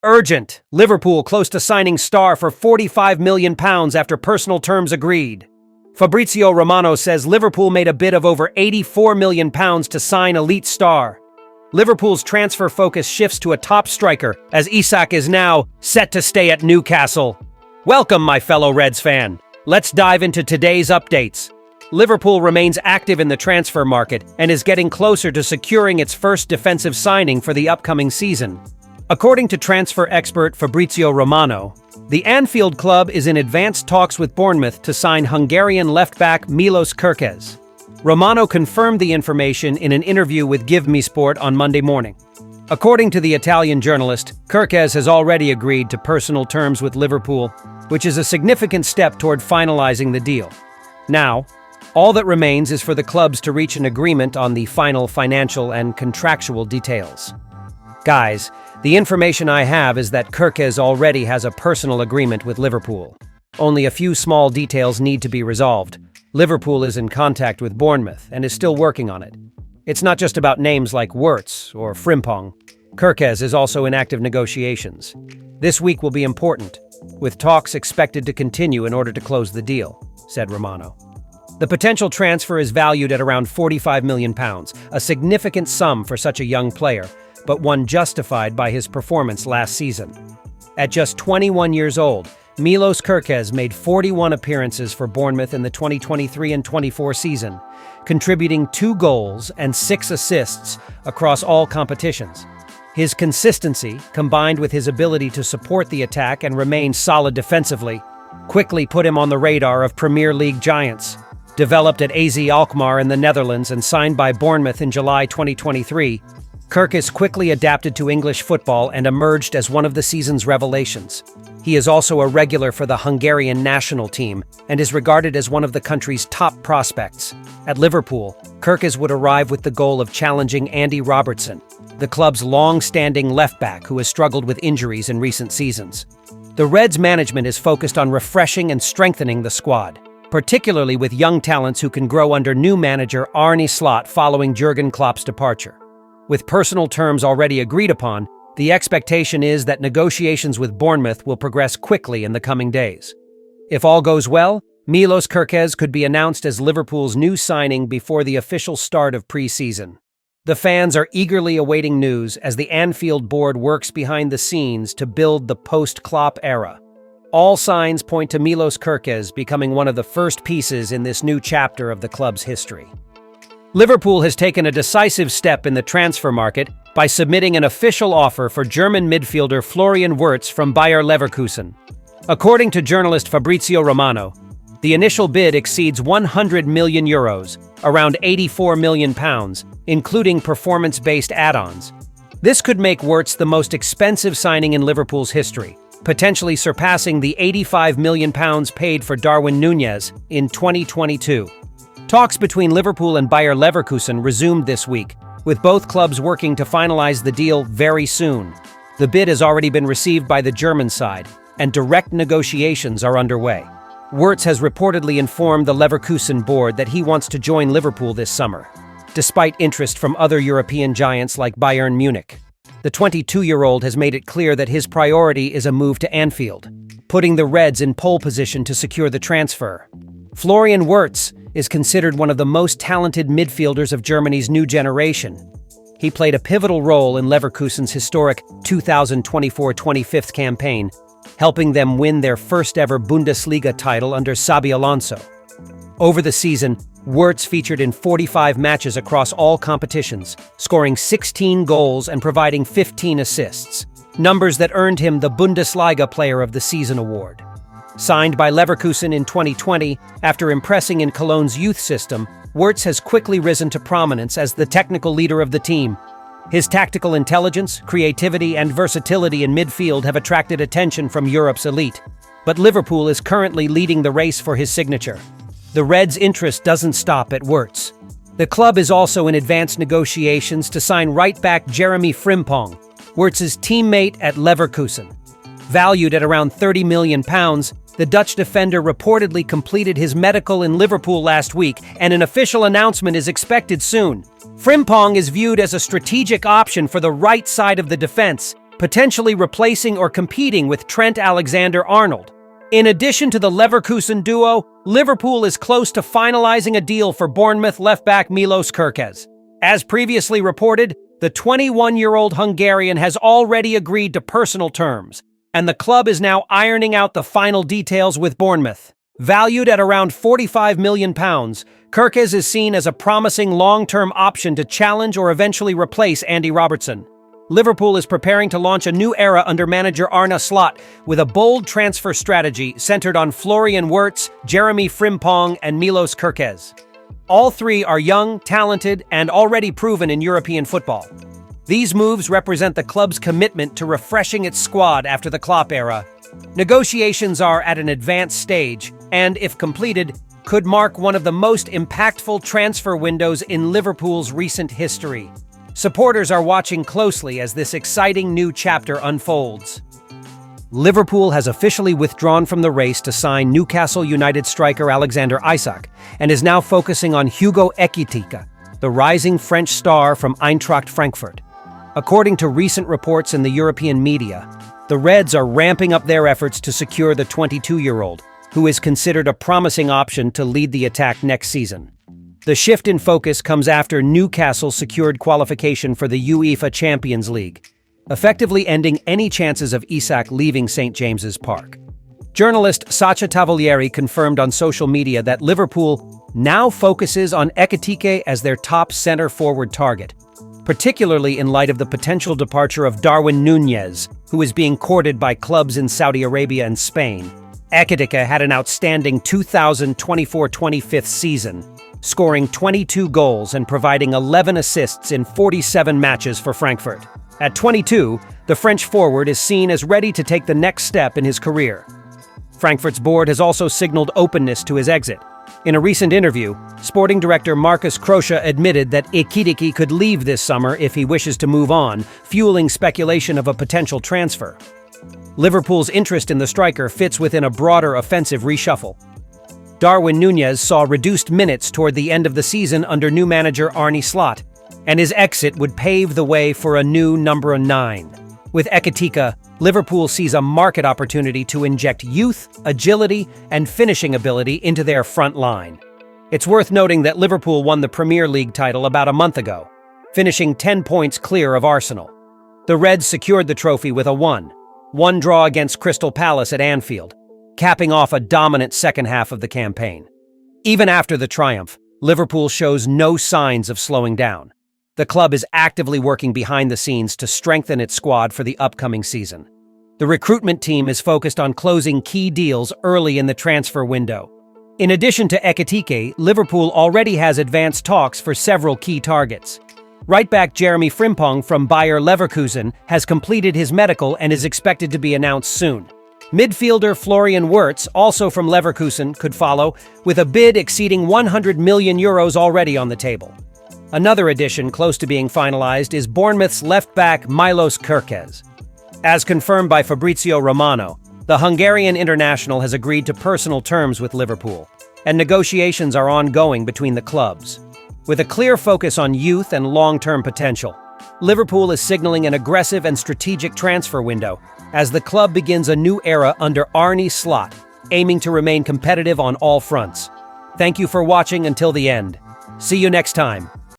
Urgent! Liverpool close to signing star for £45 million after personal terms agreed. Fabrizio Romano says Liverpool made a bid of over £84 million to sign elite star. Liverpool's transfer focus shifts to a top striker, as Isak is now set to stay at Newcastle. Welcome, my fellow Reds fan. Let's dive into today's updates. Liverpool remains active in the transfer market and is getting closer to securing its first defensive signing for the upcoming season. According to transfer expert Fabrizio Romano, the Anfield club is in advanced talks with Bournemouth to sign Hungarian left-back Milos Kerkez. Romano confirmed the information in an interview with Give Me Sport on Monday morning. According to the Italian journalist, Kerkez has already agreed to personal terms with Liverpool, which is a significant step toward finalizing the deal. Now, all that remains is for the clubs to reach an agreement on the final financial and contractual details. Guys, the information I have is that Kerkez already has a personal agreement with Liverpool. Only a few small details need to be resolved. Liverpool is in contact with Bournemouth and is still working on it. It's not just about names like Wirtz or Frimpong. Kerkez is also in active negotiations. This week will be important, with talks expected to continue in order to close the deal, said Romano. The potential transfer is valued at around £45 million, a significant sum for such a young player, but one justified by his performance last season. At just 21 years old, Milos Kerkez made 41 appearances for Bournemouth in the 2023 and 24 season, contributing 2 goals and 6 assists across all competitions. His consistency, combined with his ability to support the attack and remain solid defensively, quickly put him on the radar of Premier League giants. Developed at AZ Alkmaar in the Netherlands and signed by Bournemouth in July 2023, Kerkez quickly adapted to English football and emerged as one of the season's revelations. He is also a regular for the Hungarian national team and is regarded as one of the country's top prospects. At Liverpool, Kerkez would arrive with the goal of challenging Andy Robertson, the club's long-standing left-back who has struggled with injuries in recent seasons. The Reds' management is focused on refreshing and strengthening the squad, particularly with young talents who can grow under new manager Arne Slot following Jurgen Klopp's departure. With personal terms already agreed upon, the expectation is that negotiations with Bournemouth will progress quickly in the coming days. If all goes well, Milos Kerkez could be announced as Liverpool's new signing before the official start of pre-season. The fans are eagerly awaiting news as the Anfield board works behind the scenes to build the post-Klopp era. All signs point to Milos Kerkez becoming one of the first pieces in this new chapter of the club's history. Liverpool has taken a decisive step in the transfer market by submitting an official offer for German midfielder Florian Wirtz from Bayer Leverkusen. According to journalist Fabrizio Romano, the initial bid exceeds €100 million, around £84 million, including performance-based add-ons. This could make Wirtz the most expensive signing in Liverpool's history, potentially surpassing the £85 million paid for Darwin Núñez in 2022. Talks between Liverpool and Bayer Leverkusen resumed this week, with both clubs working to finalize the deal very soon. The bid has already been received by the German side, and direct negotiations are underway. Wirtz has reportedly informed the Leverkusen board that he wants to join Liverpool this summer, despite interest from other European giants like Bayern Munich. The 22-year-old has made it clear that his priority is a move to Anfield, putting the Reds in pole position to secure the transfer. Florian Wirtz is considered one of the most talented midfielders of Germany's new generation. He played a pivotal role in Leverkusen's historic 2024-25 campaign, helping them win their first-ever Bundesliga title under Xabi Alonso. Over the season, Wirtz featured in 45 matches across all competitions, scoring 16 goals and providing 15 assists, numbers that earned him the Bundesliga Player of the Season award. Signed by Leverkusen in 2020, after impressing in Cologne's youth system, Wirtz has quickly risen to prominence as the technical leader of the team. His tactical intelligence, creativity, and versatility in midfield have attracted attention from Europe's elite. But Liverpool is currently leading the race for his signature. The Reds' interest doesn't stop at Wirtz. The club is also in advanced negotiations to sign right-back Jeremy Frimpong, Wirtz's teammate at Leverkusen. Valued at around £30 million, the Dutch defender reportedly completed his medical in Liverpool last week, and an official announcement is expected soon. Frimpong is viewed as a strategic option for the right side of the defense, potentially replacing or competing with Trent Alexander-Arnold. In addition to the Leverkusen duo, Liverpool is close to finalizing a deal for Bournemouth left-back Milos Kerkez. As previously reported, the 21-year-old Hungarian has already agreed to personal terms, and the club is now ironing out the final details with Bournemouth. Valued at around £45 million, Kerkez is seen as a promising long-term option to challenge or eventually replace Andy Robertson. Liverpool is preparing to launch a new era under manager Arne Slot with a bold transfer strategy centered on Florian Wirtz, Jeremy Frimpong, and Milos Kerkez. All three are young, talented, and already proven in European football. These moves represent the club's commitment to refreshing its squad after the Klopp era. Negotiations are at an advanced stage, and, if completed, could mark one of the most impactful transfer windows in Liverpool's recent history. Supporters are watching closely as this exciting new chapter unfolds. Liverpool has officially withdrawn from the race to sign Newcastle United striker Alexander Isak and is now focusing on Hugo Ekitike, the rising French star from Eintracht Frankfurt. According to recent reports in the European media, the Reds are ramping up their efforts to secure the 22-year-old, who is considered a promising option to lead the attack next season. The shift in focus comes after Newcastle secured qualification for the UEFA Champions League, effectively ending any chances of Isak leaving St. James's Park. Journalist Sacha Tavolieri confirmed on social media that Liverpool now focuses on Ekitike as their top center-forward target, particularly in light of the potential departure of Darwin Núñez, who is being courted by clubs in Saudi Arabia and Spain. Ekitike had an outstanding 2024-25 season, scoring 22 goals and providing 11 assists in 47 matches for Frankfurt. At 22, the French forward is seen as ready to take the next step in his career. Frankfurt's board has also signaled openness to his exit. In a recent interview, sporting director Marcus Kroesche admitted that Ekitike could leave this summer if he wishes to move on, fueling speculation of a potential transfer. Liverpool's interest in the striker fits within a broader offensive reshuffle. Darwin Núñez saw reduced minutes toward the end of the season under new manager Arne Slot, and his exit would pave the way for a new number 9. With Ekitike, Liverpool sees a market opportunity to inject youth, agility, and finishing ability into their front line. It's worth noting that Liverpool won the Premier League title about a month ago, finishing 10 points clear of Arsenal. The Reds secured the trophy with a 1-1 draw against Crystal Palace at Anfield, capping off a dominant second half of the campaign. Even after the triumph, Liverpool shows no signs of slowing down. The club is actively working behind the scenes to strengthen its squad for the upcoming season. The recruitment team is focused on closing key deals early in the transfer window. In addition to Ekitike, Liverpool already has advanced talks for several key targets. Right-back Jeremy Frimpong from Bayer Leverkusen has completed his medical and is expected to be announced soon. Midfielder Florian Wirtz, also from Leverkusen, could follow, with a bid exceeding €100 million already on the table. Another addition close to being finalized is Bournemouth's left-back Milos Kerkez. As confirmed by Fabrizio Romano, the Hungarian international has agreed to personal terms with Liverpool, and negotiations are ongoing between the clubs. With a clear focus on youth and long-term potential, Liverpool is signaling an aggressive and strategic transfer window as the club begins a new era under Arne Slot, aiming to remain competitive on all fronts. Thank you for watching until the end. See you next time.